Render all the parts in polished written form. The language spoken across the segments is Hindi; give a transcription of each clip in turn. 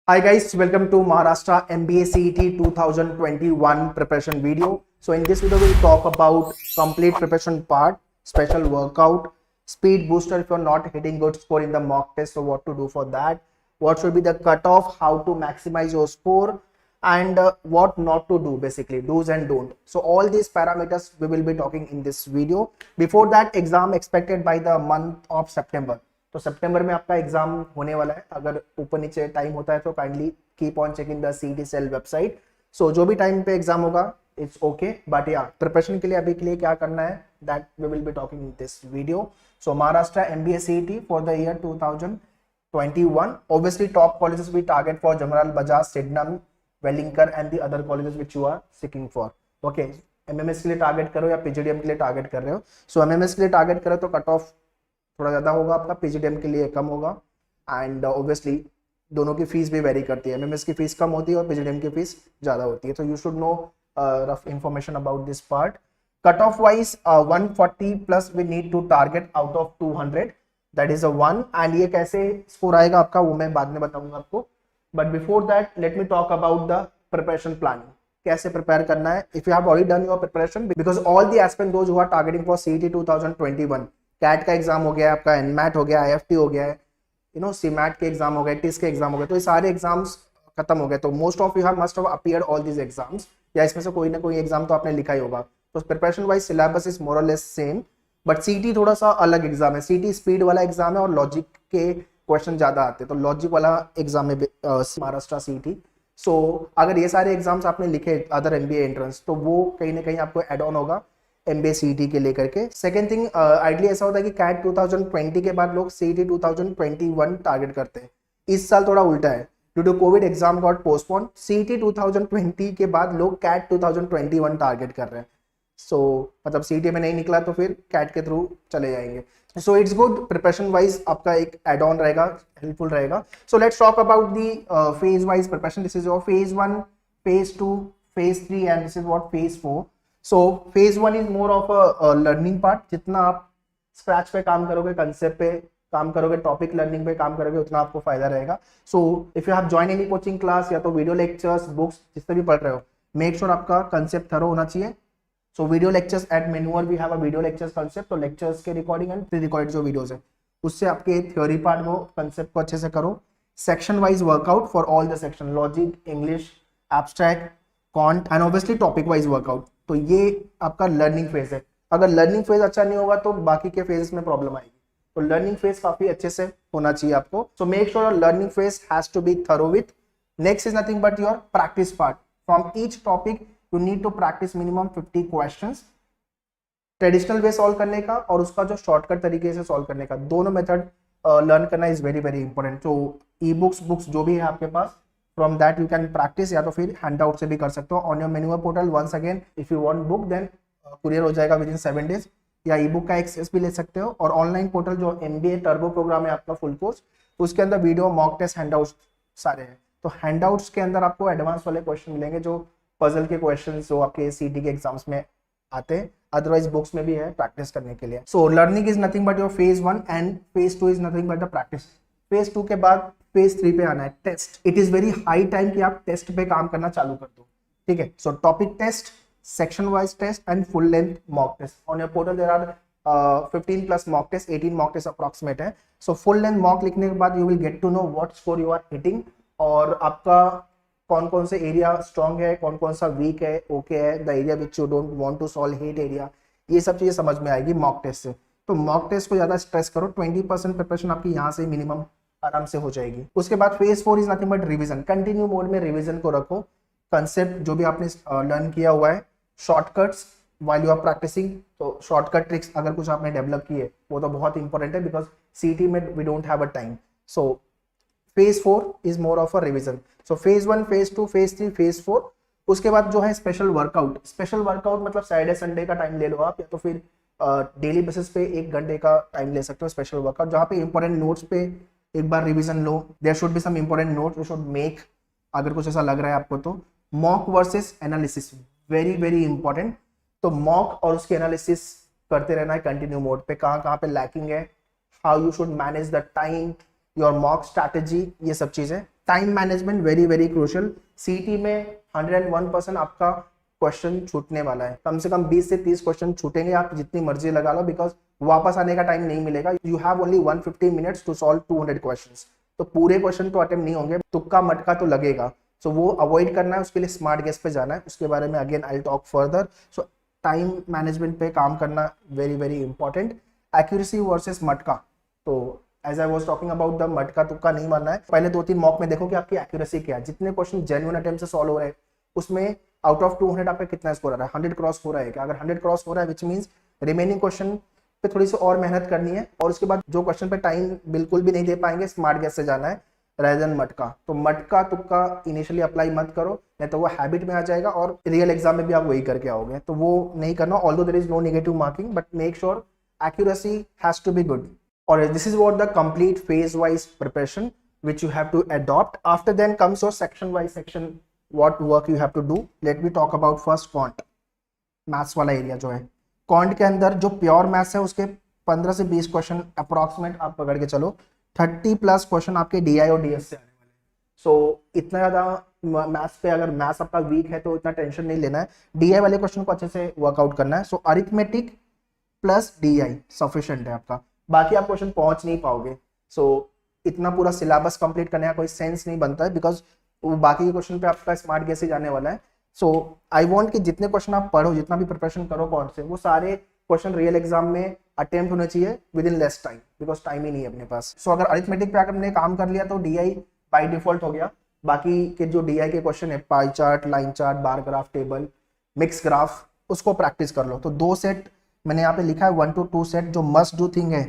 Hi guys, welcome to Maharashtra MBA CET 2021 preparation video. So in this video we'll talk about complete preparation part, special workout, speed booster if you're not hitting good score in the mock test. So what to do for that? What should be the cutoff? How to maximize your score? And what not to do, basically do's and don't. So all these parameters we will be talking in this video. Before that, exam expected by the month of September. तो सितंबर में आपका एग्जाम होने वाला है. अगर ऊपर नीचे टाइम होता है तो kindly keep on checking the CET cell website. So जो भी टाइम पे एग्जाम होगा इट्स ओके, बट या प्रिपरेशन के लिए अभी के लिए क्या करना है that we will be talking in this video. So Maharashtra MBA CET for the year 2021. obviously top colleges we target for Jamnaral, Bajaj, Sydenham, Wellinger and the other colleges which you are seeking for. okay, MMS के लिए टारगेट करो या पीजीडीएम के लिए टारगेट कर रहे हो. सो एमएमएस के लिए टारगेट करो तो कट ऑफ थोड़ा ज्यादा होगा आपका, पीजीडीएम के लिए कम होगा. एंड ऑब्वियसली दोनों की फीस भी वेरी करती है. एमएमएस की फीस कम होती है और पीजीडीएम की फीस ज्यादा होती है. तो you should know rough information about this part. Cut off wise 140 plus we need to target out of 200, that is a 1. And ये कैसे स्कोर आएगा आपका वो मैं बाद में बताऊंगा आपको. But before that let me talk about the preparation planning. कैसे प्रिपेयर करना है if you have already done your preparation, because all the aspirant those who are targeting for CET 2021, CAT का एग्जाम हो गया, आपका एनमैट हो गया, आईएफटी हो गया है, यू नो सीमैट के एग्जाम हो गए, टिस के एग्जाम हो गए. तो ये सारे एग्जाम्स खत्म हो गए. तो most of you have must have appeared all these exams, या इसमें से कोई ना कोई एग्जाम तो आपने लिखा ही होगा. तो preparation wise syllabus is more और लेस सेम, बट सीईटी थोड़ा सा अलग एग्जाम है. सीईटी स्पीड वाला एग्जाम है और लॉजिक के क्वेश्चन ज्यादा आते हैं. तो लॉजिक वाला एग्जाम है महाराष्ट्र सीईटी. सो अगर ये सारे एग्जाम्स आपने लिखे अदर एमबीए एंट्रेंस, तो वो कहीं ना कहीं आपको एड ऑन होगा एमबीए सीईटी के लेकर के. सेकंड थिंग, आइडली ऐसा होता है कि कैट 2020 के बाद लोग सीईटी 2021 टारगेट करते हैं. इस साल थोड़ा उल्टा है, due to COVID exam got postpone. CET 2020 के बाद लोग कैट 2021 टारगेट कर रहे हैं. सो मतलब सीईटी में नहीं निकला तो फिर कैट के थ्रू चले जाएंगे. So it's good, preparation wise आपका एक एड ऑन रहेगा, हेल्पफुल रहेगा. So let's talk about the phase wise preparation. This is your phase 1, phase 2, phase 3 and this is what phase 4. So phase 1 is more of a learning part. जितना आप स्क्रैच पे काम करोगे, कंसेप्ट पे काम करोगे, टॉपिक लर्निंग पे काम करोगे, उतना आपको फायदा रहेगा. So if you have join any coaching class या तो वीडियो लेक्चर्स, बुक्स जिससे भी पढ़ रहे हो, मेक श्योर आपका कंसेप्ट थरो होना चाहिए. सो वीडियो लेक्चर्स एट मेन्यूअर we have a video lectures concept. तो लेक्चर्स के रिकॉर्डिंग एंड प्री रिकॉर्डेड जो वीडियोस है उससे आपके थ्योरी पार्ट वो कंसेप्ट को अच्छे से करो. Section wise workout for all the section, logic, English, abstract, can't and obviously topic wise workout. तो ये आपका लर्निंग फेज है. अगर लर्निंग फेज अच्छा नहीं होगा तो बाकी के फेजेस में प्रॉब्लम आएगी. तो लर्निंग फेज काफी अच्छे से होना चाहिए आपको. So make sure learning phase has to be thorough with. Next is nothing but your practice part. From each topic you need to practice minimum 50 questions. Traditional way solve करने का और उसका जो शॉर्टकट तरीके से सॉल्व करने का, दोनों मेथड लर्न करना इज वेरी वेरी इंपॉर्टेंट. तो ई बुक्स जो भी है आपके पास, from that you can practice, या तो फिर हैंड आउट से भी कर सकते हो ऑन योर मेन्यूअर portal. Once again if you want book then courier हो जाएगा विद इन 7 days, या ई बुक का एक्सेस भी ले सकते हो. और ऑनलाइन पोर्टल जो एमबीए टर्बो प्रोग्राम है आपका फुल कोर्स, उसके अंदर video, mock test, handouts सारे हैं. तो हैंड आउट्स के अंदर आपको एडवांस वाले क्वेश्चन मिलेंगे, जो पजल के क्वेश्चन जो आपके सीईटी के एग्जाम्स में आते हैं. अदरवाइज बुक्स में भी है प्रैक्टिस करने के लिए. So learning is nothing but your phase 1 and phase 2 is nothing but the practice. Phase 2 के बाद फेज 3 पे आना है, test. It is very high time कि आप टेस्ट पे काम करना चालू कर दो. ठीक है. So topic test, section wise test and full length mock test. On your portal there are 15 plus mock test, 18 mock test approximate है. सो फुल लेंथ मॉक लिखने के बाद you will get to know what score you are hitting, और आपका कौन कौन से एरिया स्ट्रॉन्ग है, कौन कौन सा वीक है, ओके है, the area which you don't want to solve, hate area, ये सब चीजें समझ में आएगी मॉक टेस्ट से. तो मॉक टेस्ट को ज्यादा स्ट्रेस करो. 20% प्रिपरेशन आपकी यहाँ से मिनिमम आराम से हो जाएगी. उसके बाद phase 4 is nothing but revision. Continue mode में रिवीजन को रखो. कंसेप्ट जो भी आपने लर्न किया हुआ है, shortcuts while you are practising. तो शॉर्टकट ट्रिक्स अगर कुछ आपने डेवलप किए वो तो बहुत इंपॉर्टेंट है, बिकॉज सीईटी में we don't have a time. So phase 4 is more of a revision. So phase 1, phase 2, phase 3, phase 4. उसके बाद जो है स्पेशल वर्कआउट. स्पेशल वर्कआउट मतलब सैटरडे संडे का टाइम ले लो आप, या तो फिर डेली बेसिस पे 1 घंटे का टाइम ले सकते हो स्पेशल वर्कआउट, जहाँ पे इंपॉर्टेंट नोट्स पे एक बार रिवीजन लो. There should be some important note you should make, अगर कुछ ऐसा लग रहा है आपको तो. Mock versus analysis, very very important. तो मॉक और उसके एनालिसिस करते रहना है कंटिन्यू मोड पे. कहाँ पे लैकिंग है, how you should manage the time, your mock strategy, ये सब चीजें time management very very crucial. सीटी में 101% आपका क्वेश्चन छूटने वाला है, कम से कम 20 से 30 क्वेश्चन छूटेंगे, आप जितनी मर्जी लगा लो, बिकॉज वापस आने का टाइम नहीं मिलेगा। You have only 150 minutes to solve 200 questions. तो पूरे क्वेश्चन तो अटेम्प्ट नहीं होंगे, तुक्का मटका तो लगेगा। सो वो अवॉइड करना है, उसके लिए स्मार्ट गेस पे जाना है, उसके बारे में again I talk further. So time management पे काम करना very very important. Accuracy versus मटका, तो as I was talking about the मटका तुक्का नहीं मारना है। पहले 2-3 मॉक में देखो कि आपकी एक्यूरेसी क्या है, जितने क्वेश्चन जेन्युइन अटेम्प्ट से सॉल्व हो रहे हैं उसमें आउट ऑफ 200 आपका कितना स्कोर आ रहा है, 100 क्रॉस हो रहा है क्या? अगर 100 क्रॉस हो रहा है विच मीन्स रिमेनिंग क्वेश्चन पे थोड़ी सी और मेहनत करनी है, और उसके बाद जो क्वेश्चन पे टाइम बिल्कुल भी नहीं दे पाएंगे, स्मार्ट गेस से जाना है rather than मटका। तो मटका तुक्का इनिशियली अप्लाई मत करो, नहीं तो वो हैबिट में आ जाएगा और रियल एग्जाम में भी आप वही करके आओगे, तो वो नहीं करना। Although there is no negative marking, but make sure accuracy has to be good. Or this is what the complete phase wise preparation which you have to adopt. After then comes your section wise section, what work you have to do. Let me talk about first quant, maths वाला एरिया जो है। क्वांट के अंदर जो प्योर मैथ्स है उसके 15 से 20 क्वेश्चन अप्रोक्सीमेट आप पकड़ के चलो, 30+ क्वेश्चन आपके डीआई और डीएस से आने वाले हैं। सो इतना ज्यादा मैथ्स पे, अगर मैथ्स आपका वीक है तो इतना टेंशन नहीं लेना है, डीआई वाले क्वेश्चन को अच्छे से वर्कआउट करना है। सो अरिथमेटिक प्लस डीआई सफिशिएंट है आपका, बाकी आप क्वेश्चन पहुंच नहीं पाओगे। सो इतना पूरा सिलेबस कंप्लीट करने का कोई सेंस नहीं बनता है, बिकॉज वो बाकी के क्वेश्चन पे आपका स्मार्ट गेस ही जाने वाला है। सो आई वांट कि जितने क्वेश्चन आप पढ़ो, जितना भी प्रिपरेशन करो कौन से, वो सारे क्वेश्चन रियल एग्जाम में अटेम्प्ट होने चाहिए within less time, because time ही नहीं है अपने पास। सो अगर अरिथमेटिक पे आपने काम कर लिया तो डीआई बाय डिफॉल्ट हो गया। बाकी के जो डीआई के क्वेश्चन है, pie chart, line chart, bar graph, table, mix graph, उसको प्रैक्टिस कर लो। तो 2 सेट मैंने यहाँ पे लिखा है, 1 to 2 सेट जो मस्ट डू थिंग है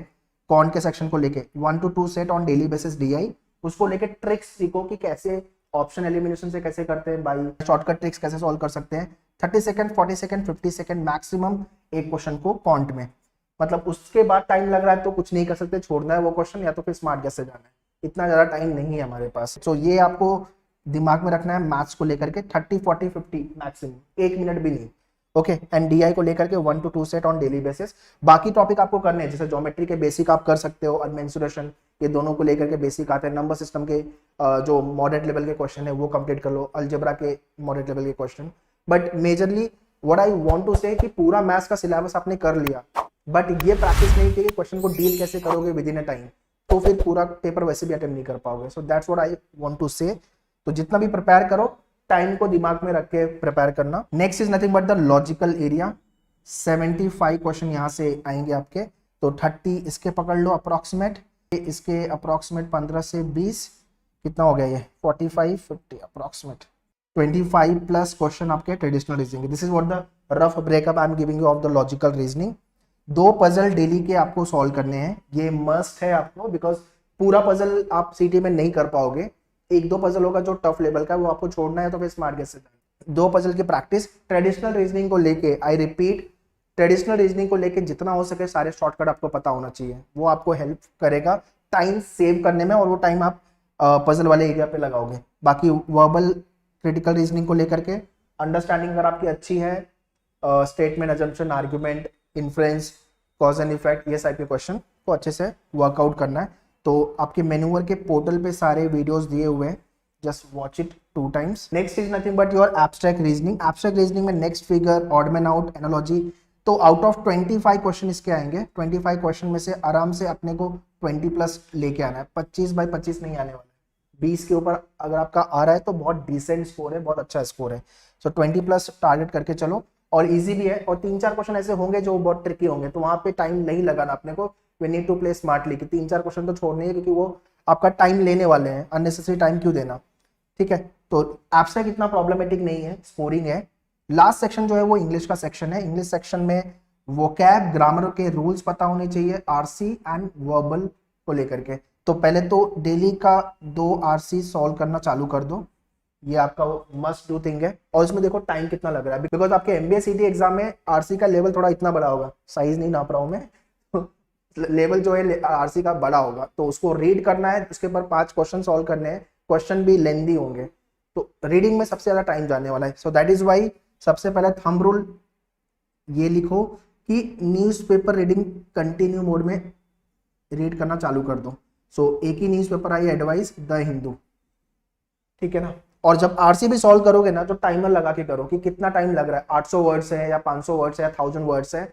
कौन के सेक्शन को लेके, 1 to 2 set on daily basis DI, उसको लेके ट्रिक्स सीखो कि कैसे ऑप्शन एलिमिनेशन से कैसे करते हैं, बाई शॉर्टकट ट्रिक्स कैसे सॉल्व कर सकते हैं। 30 सेकंड, 40 सेकंड, 50 सेकंड मैक्सिमम एक क्वेश्चन को कॉन्ट में, मतलब उसके बाद टाइम लग रहा है तो कुछ नहीं कर सकते, छोड़ना है वो क्वेश्चन, या तो फिर स्मार्ट गेस से जाना है। इतना ज्यादा टाइम नहीं है हमारे पास। तो ये आपको दिमाग में रखना है मैथ्स को लेकर के, 30, 40, 50 मैक्सिमम, 1 मिनट भी नहीं। ओके, एंड डीआई को लेकर के 1 to 2 set on daily basis. बाकी टॉपिक आपको करने हैं, जैसे ज्योमेट्री के बेसिक आप कर सकते हो, और मेंसुरेशन, ये दोनों को लेकर के बेसिक आते हैं। नंबर सिस्टम के जो मॉडरेट लेवल के क्वेश्चन है वो कंप्लीट कर लो, अलजेब्रा के मॉडरेट लेवल के question. But majorly what I want to say कि पूरा मैथ्स का सिलेबस आपने कर लिया, बट ये प्रैक्टिस नहीं की कि क्वेश्चन को डील कैसे करोगे विद इन अ टाइम, तो फिर पूरा पेपर वैसे भी अटेम्प्ट नहीं कर पाओगे। So that's what I want to say. तो जितना भी प्रिपेयर करो, टाइम को दिमाग में रख के प्रिपेयर करना। Next is nothing but the logical area. 75 question यहाँ से आएंगे आपके, तो 30 इसके पकड़ लो अप्रोक्सीमेट, इसके अप्रोक्सीमेट 15 से 20, कितना हो गया ये 45, 50 अप्रोक्सीमेट, 25+ क्वेश्चन आपके traditional reasoning. This is what the rough breakup I am giving you of the logical reasoning. 2 puzzle daily के आपको सॉल्व करने हैं, ये मस्ट है आपको, बिकॉज पूरा पजल आप सीटी में नहीं कर पाओगे। 1-2 पजल होगा जो टफ लेवल का, वो आपको छोड़ना है, तो फिर स्मार्ट गेस से 2 पजल की प्रैक्टिस। ट्रेडिशनल रीजनिंग को लेके, आई रिपीट, ट्रेडिशनल रीजनिंग को लेके जितना हो सके सारे शॉर्टकट आपको पता होना चाहिए, वो आपको हेल्प करेगा टाइम सेव करने में, और वो टाइम आप पजल वाले एरिया पे लगाओगे। बाकी वर्बल क्रिटिकल रीजनिंग को लेकर के अंडरस्टैंडिंग अगर आपकी अच्छी है, statement, assumption, argument, influence, cause and effect, ये साइड के क्वेश्चन को अच्छे से वर्कआउट करना है। तो आपके मेन्यूवर के पोर्टल पे सारे वीडियोस दिए हुए हैं, just watch it 2 times। Next is nothing but your abstract reasoning. Abstract reasoning में next figure, odd man out, analogy, तो आउट ऑफ 25 क्वेश्चन इसके आएंगे। 25 क्वेश्चन में से आराम से अपने को 20+ लेके आना है, 25/25 नहीं आने वाला है। 20 के ऊपर अगर आपका आ रहा है तो बहुत डिसेंट स्कोर है, बहुत अच्छा स्कोर है। सो 20+ टारगेट करके चलो, और इजी भी है। और 3-4 क्वेश्चन ऐसे होंगे जो बहुत ट्रिकी होंगे, तो वहां पे टाइम नहीं लगाना अपने को, we need to play smartly, कि 3-4 क्वेश्चन तो छोड़ने हैं, क्योंकि वो आपका टाइम लेने वाले हैं, अननेसेसरी टाइम क्यों देना, ठीक है। तो एब्स्ट्रैक्ट इतना प्रॉब्लमेटिक नहीं है, स्कोरिंग है। लास्ट सेक्शन जो है वो इंग्लिश का सेक्शन है। इंग्लिश सेक्शन में वोकैब, ग्रामर के रूल्स पता होने चाहिए, आरसी एंड वर्बल को लेकर के। तो पहले तो डेली का 2 आरसी सॉल्व करना चालू कर दो, ये आपका मस्ट डू थिंग है। और इसमें देखो टाइम कितना लग रहा है, बिकॉज आपके एमबीए सीटी एग्जाम में आरसी का लेवल थोड़ा इतना बड़ा होगा, साइज नहीं नाप रहा हूं मैं, लेवल जो है आरसी का बड़ा होगा, तो उसको रीड करना है, उसके ऊपर 5 क्वेश्चन सॉल्व करने हैं, क्वेश्चन भी लेंदी होंगे, तो रीडिंग में सबसे ज्यादा टाइम जाने वाला है। सो दैट इज वाई सबसे पहले थंब रूल ये लिखो कि न्यूज़पेपर रीडिंग कंटिन्यू मोड में रीड करना चालू कर दो। सो एक ही newspaper I advise, the Hindu, ठीक है ना। और जब आरसी भी सॉल्व करोगे ना तो टाइमर लगा के करो कि कितना टाइम लग रहा है, 800 वर्ड्स है या 500 वर्ड्स है या 1000 वर्ड्स है,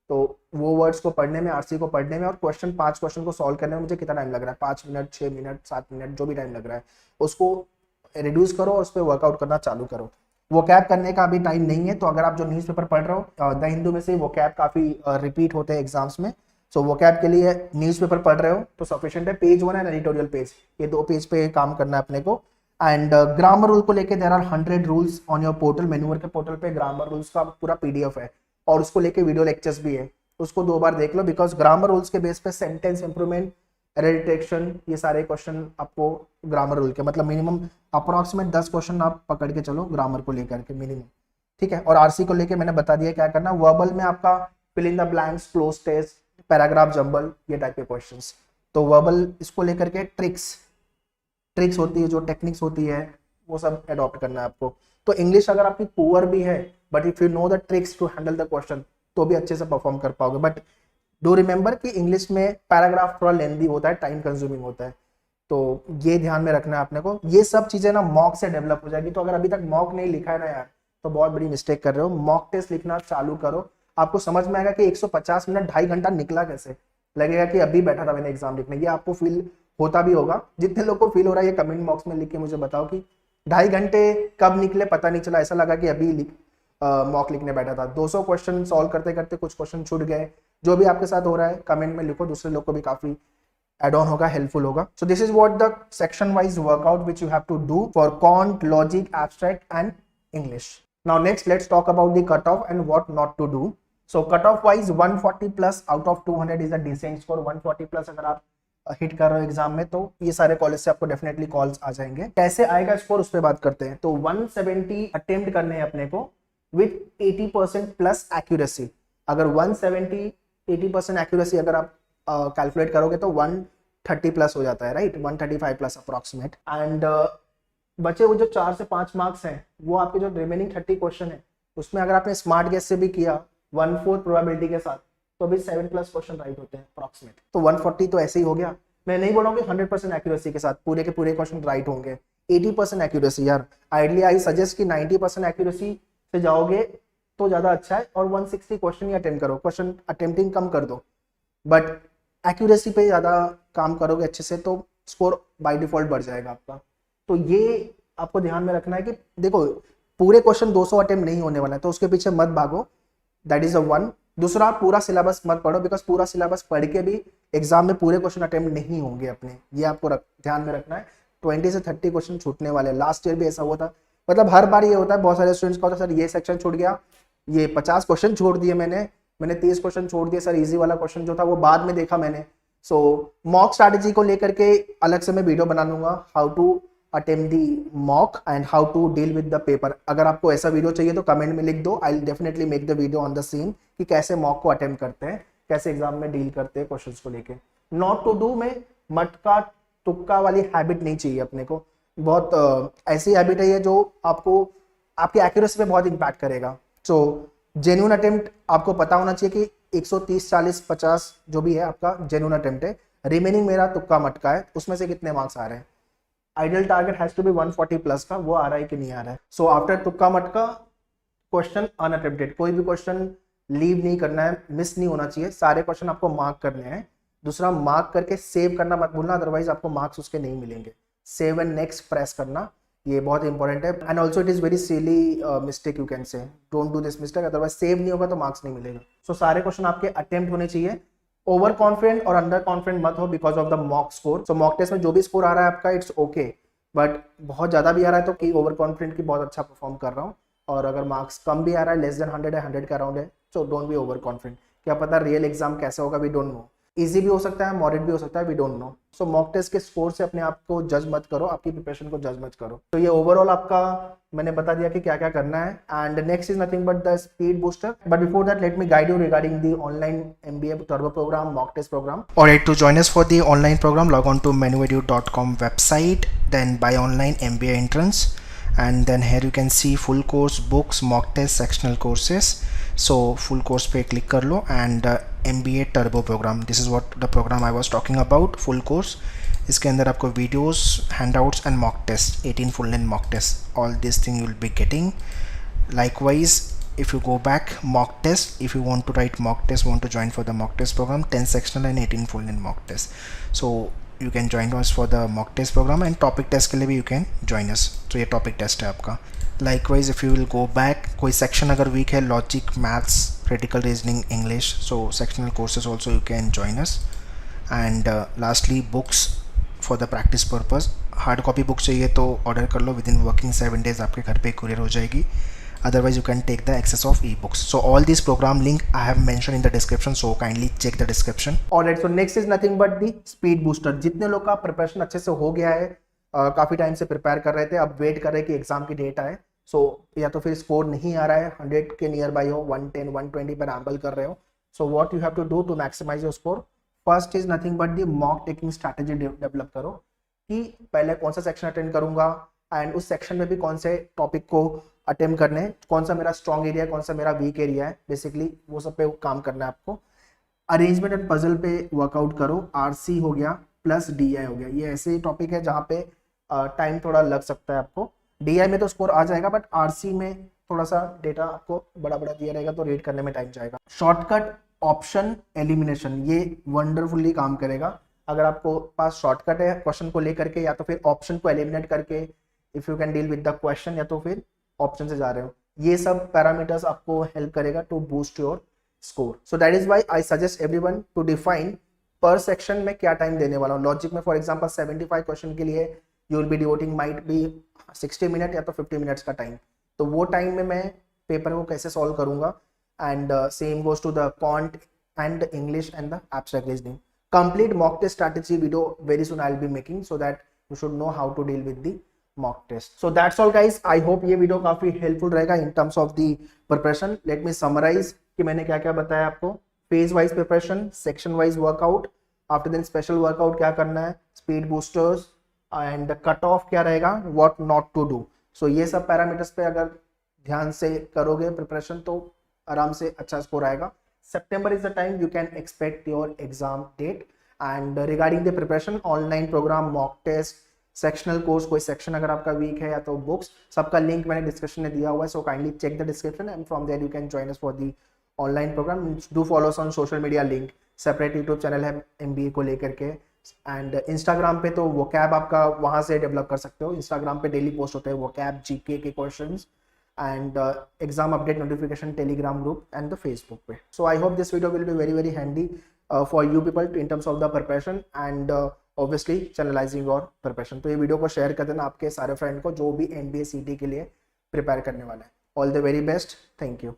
तो वो वर्ड्स को पढ़ने में, आरसी को पढ़ने में और क्वेश्चन 5 क्वेश्चन को सॉल्व करने में मुझे कितना टाइम लग रहा है, 5 मिनट, 6 मिनट, 7 मिनट, जो भी टाइम लग रहा है उसको रिड्यूस करो और उस पर वर्कआउट करना चालू करो। वो कैब करने का अभी टाइम नहीं है, तो अगर आप जो न्यूज़पेपर पढ़ रहे हो, द हिंदू में से वो कैब काफ़ी रिपीट होते हैं एग्जाम्स में, सो वो कैब के लिए न्यूज़पेपर पढ़ रहे हो तो सफिशिएंट है। पेज 1 एंड एडिटोरियल पेज, ये 2 पेज पे काम करना है अपने को। एंड ग्रामर रूल को लेके there are 100 rules on your portal, मेन्यूवर के पोर्टल पे ग्रामर रूल्स का पूरा पीडीएफ है और उसको लेके वीडियो लेक्चर्स भी है, उसको 2 बार देख लो, बिकॉज ग्रामर रूल्स के बेस पे सेंटेंस इंप्रूवमेंट, रेडिटेक्शन, ये सारे क्वेश्चन आपको ग्रामर रूल के, मतलब मिनिमम अप्रोक्सीमेट 10 क्वेश्चन आप पकड़ के चलो ग्रामर को लेकर के मिनिमम, ठीक है। और आरसी को लेके मैंने बता दिया क्या करना। वर्बल में आपका fill in the blanks, cloze test, paragraph jumble, ये टाइप के क्वेश्चंस। तो वर्बल इसको लेकर के ट्रिक्स होती है, जो टेक्निक्स होती है वो सब अडॉप्ट करना है आपको। तो इंग्लिश अगर आपकी पुअर भी है but if you know the tricks to handle the question तो भी अच्छे से परफॉर्म कर पाओगे। बट डू रिमेंबर कि इंग्लिश में पैराग्राफ थोड़ा लेंदी होता है, टाइम कंज्यूमिंग होता है, तो ये ध्यान में रखना है अपने को। ये सब चीजें ना मॉक से डेवलप हो जाएगी। तो अगर अभी तक मॉक नहीं लिखा है ना यार, तो बहुत बड़ी मिस्टेक कर रहे हो। मॉक टेस्ट लिखना चालू करो, आपको समझ में आएगा कि 150 मिनट 2.5 घंटा निकला कैसे, लगेगा कि अभी बैठा था मैंने एग्जाम लिखने। ये आपको फील होता भी होगा। जितने लोग को फील हो रहा है ये कमेंट बॉक्स में लिख के मुझे बताओ कि 2.5 घंटे कब निकले पता नहीं चला, ऐसा लगा कि अभी मॉक लिखने बैठा था। 200 क्वेश्चन सॉल्व करते करते कुछ क्वेश्चन छूट गए। जो भी आपके साथ हो रहा है कमेंट में लिखो, दूसरे लोग को भी काफी एड ऑन होगा, हेल्पफुल होगा। So this is what the section wise workout which you have to do for quant, logic, abstract and English. Now next let's talk about the cut off and what not to do. So cut off wise 140 plus out of 200 is a decent score. 140 plus अगर आप हिट कर रहे हो एग्जाम में तो ये सारे कॉलेज से आपको डेफिनेटली कॉल्स आ जाएंगे। कैसे आएगा स्कोर उस पर बात करते हैं। तो 170 अटेम्प्ट करने हैं अपने को विथ 80% प्लस एक्यूरेसी। अगर 170 80% एक्यूरेसी अगर आप कैलकुलेट करोगे तो 130 प्लस हो जाता है, राइट, 135 प्लस अप्रोक्सीमेट। एंड बचे वो जो 4 से 5 मार्क्स हैं वो आपके जो रिमेनिंग 30 क्वेश्चन है उसमें अगर आपने स्मार्ट गेस से भी किया 1/4 प्रोबेबिलिटी के साथ तो भी 7 प्लस क्वेश्चन राइट होते हैं अप्रोक्सीमेट। तो 140 तो ऐसे ही हो गया। मैं नहीं बोल रहा हूँ कि 100% एक्यूरेसी के साथ पूरे के पूरे क्वेश्चन राइट होंगे। 80% एक्यूरेसी यार, आइडली आई सजेस्ट कि 90% एक्यूरेसी से जाओगे तो ज्यादा अच्छा है और 160 क्वेश्चन ही अटेम्प्ट करो, क्वेश्चन अटेम्प्टिंग कम कर दो, बट एक्यूरेसी पे ज्यादा काम करोगे अच्छे से तो स्कोर बाय डिफॉल्ट बढ़ जाएगा आपका। तो ये आपको ध्यान में रखना है कि देखो पूरे क्वेश्चन 200 अटेम्प्ट नहीं होने वाला है तो उसके पीछे मत भागो, दैट इज अ वन। दूसरा, पूरा सिलेबस मत पढ़ो, बिकॉज पूरा सिलेबस पढ़ के भी एग्जाम में पूरे क्वेश्चन अटेम्प्ट नहीं होंगे अपने, ये आपको ध्यान में रखना है। 20 से 30 क्वेश्चन छूटने वाले। लास्ट ईयर भी ऐसा हुआ था, मतलब हर बार ये होता है, बहुत सारे स्टूडेंट्स का होता है सर ये सेक्शन छूट गया, ये 50 क्वेश्चन छोड़ दिए मैंने 30 क्वेश्चन छोड़ दिए सर, इजी वाला क्वेश्चन जो था वो बाद में देखा मैंने। सो मॉक स्ट्रैटेजी को लेकर के अलग से मैं वीडियो बना लूंगा, how to attempt the mock and how to deal with the paper. अगर आपको ऐसा वीडियो चाहिए तो कमेंट में लिख दो, I will definitely make the video on the same कि कैसे मॉक को अटेम्प्ट करते हैं, कैसे एग्जाम में डील करते हैं क्वेश्चंस को लेके। नॉट टू डू में मटका तुक्का वाली हैबिट नहीं चाहिए अपने को। बहुत ऐसी हैबिट है ये जो आपको आपकी एक्यूरेसी पे बहुत इंपैक्ट करेगा। सो जेन्युइन अटेम्प्ट आपको पता होना चाहिए कि 130, 40, 50 जो भी है आपका जेन्युइन अटेम्प्ट है, रिमेनिंग मेरा तुक्का मटका है, उसमें से कितने मार्क्स आ रहे हैं। Ideal target has to be 140 plus का, वो आ रहा है कि नहीं आ रहा है। सो आफ्टर तुक्का मटका क्वेश्चन अनअटेम्प्टेड, कोई भी क्वेश्चन लीव नहीं करना है, मिस नहीं होना चाहिए, सारे क्वेश्चन आपको मार्क करने हैं। दूसरा, मार्क करके सेव करना मत भूलना, अदरवाइज आपको मार्क्स उसके नहीं मिलेंगे। सेव एंड नेक्स्ट प्रेस करना, ये बहुत इंपॉर्टेंट है। And also it is very silly mistake, you can say don't do this mistake, otherwise save नहीं होगा तो मार्क्स नहीं मिलेगा। सो सारे क्वेश्चन आपके अटेम्प्ट होने चाहिए। ओवर कॉन्फिडेंट और अंडर कॉन्फिडेंट मत हो because of the mock score. So mock test में जो भी स्कोर आ रहा है आपका इट्स ओके, बट बहुत ज्यादा भी आ रहा है तो कि ओवर कॉन्फिडेंट की बहुत अच्छा परफॉर्म कर रहा हूँ, और अगर मार्क्स कम भी आ रहा है लेस देन 100 है, 100 के अराउंड है, so don't be over confident. क्या पता रियल एग्जाम कैसे होगा, वी डोंट नो, इजी भी हो सकता है, मॉडरेट भी हो सकता है, we don't know. So mock test के स्कोर से अपने आप को जज मत करो, आपकी प्रिपरेशन को जज मत करो। तो ये ओवरऑल आपका मैंने बता दिया कि क्या क्या करना है। And next is nothing but the speed booster, but before that let me guide you regarding the online MBA turbo program, mock test program. Alright, to join us for the online program, log on to menuedu.com website, then buy online MBA entrance, and then here you can see full course, books, mock test, sectional courses. So full course पे click कर लो and MBA turbo program, this is what the program I was talking about, full course इसके अंदर आपको videos, handouts and mock test, 18 full length mock test, all this thing you will be getting. Likewise, if you go back, mock test, if you want to write mock test, want to join for the mock test program, 10 sectional and 18 full in mock test, so you can join us for the mock test program. And topic test के लिए भी you can join us. तो ये topic test है आपका. Likewise, if you will go back, कोई section अगर weak है, logic, maths, critical reasoning, English, so sectional courses also you can join us. And lastly, books for the practice purpose. Hard copy book चाहिए तो ऑर्डर कर लो, विद इन वर्किंग 7 days आपके घर पे कुरियर हो जाएगी. Otherwise you can take the access of ebooks. So all these program link I have mentioned in the description, so kindly check the description. Alright, so next is nothing but the speed booster. जितने लोग का प्रिपरेशन अच्छे से हो गया है, काफ़ी टाइम से प्रिपेयर कर रहे थे, अब वेट कर रहे हैं कि एग्जाम की डेट आए. सो या तो फिर स्कोर नहीं आ रहा है, 100 के नियर बाई हो, 110 120 पर रैम्बल कर रहे हो. So what you have to do to maximise your score. First is nothing but the mock taking strategy develop करो कि पहले कौन सा सेक्शन अटेंड करूंगा एंड उस सेक्शन में भी कौन से टॉपिक को अटेम्प्ट करने, कौन सा मेरा स्ट्रॉन्ग एरिया है, कौन सा मेरा वीक एरिया है, बेसिकली वो सब पे काम करना है आपको. अरेंजमेंट एंड पजल पे वर्कआउट करो. आरसी हो गया प्लस डीआई हो गया, ये ऐसे टॉपिक है जहाँ पे टाइम थोड़ा लग सकता है आपको. डीआई में तो स्कोर आ जाएगा, बट आरसी में थोड़ा सा डेटा आपको बड़ा बड़ा दिया रहेगा तो रीड करने में टाइम जाएगा. शॉर्टकट ऑप्शन एलिमिनेशन, ये वंडरफुली काम करेगा. अगर आपको पास शॉर्टकट है क्वेश्चन को लेकर के, या तो फिर ऑप्शन को एलिमिनेट करके if you can deal with the question, या तो फिर ऑप्शन से जा रहे हो, ये सब पैरामीटर्स आपको हेल्प करेगा to boost your score. So that is why I suggest everyone to define per section में क्या टाइम देने वाला हूँ. लॉजिक में फॉर एग्जांपल 75 क्वेश्चन के लिए you will B devoting might be 60 minute या तो 50 मिनट्स का टाइम. तो वो टाइम में मैं पेपर को कैसे सॉल्व करूंगा. And same goes to the quant and English and the abstract reasoning. Complete mock test strategy video very soon I'll be making, so that you should know how to deal with the mock test. So that's all guys. I hope ये वीडियो काफी हेल्पफुल रहेगा in terms of the preparation. Let me summarize कि मैंने क्या क्या बताया आपको. Phase wise preparation, section wise workout, after then special workout क्या करना है, speed boosters and the cut off क्या रहेगा, what not to do. So ये सब पैरामीटर्स पे अगर ध्यान से करोगे प्रिपरेशन तो आराम से अच्छा स्कोर आएगा. September is the time you can expect your exam date. And regarding the preparation, online program, mock test, sectional course, कोई section अगर आपका weak है या तो books, सबका link मैंने description में दिया हुआ है. So kindly check the description and from there you can join us for the online program. Do follow us on social media link. Separate YouTube channel है MBA को लेकर के. And Instagram पे तो vocab आपका वहाँ से डेवलप कर सकते हो. Instagram पे डेली पोस्ट होते हैं vocab, GK के questions and exam update notification telegram group and the Facebook पे. So I hope this video will be very handy for you people in terms of the preparation and obviously channelizing your preparation. तो ये वीडियो को शेयर कर देना आपके सारे फ्रेंड को जो भी MBA CT के लिए प्रिपेयर करने वाला है. All the very best. Thank you.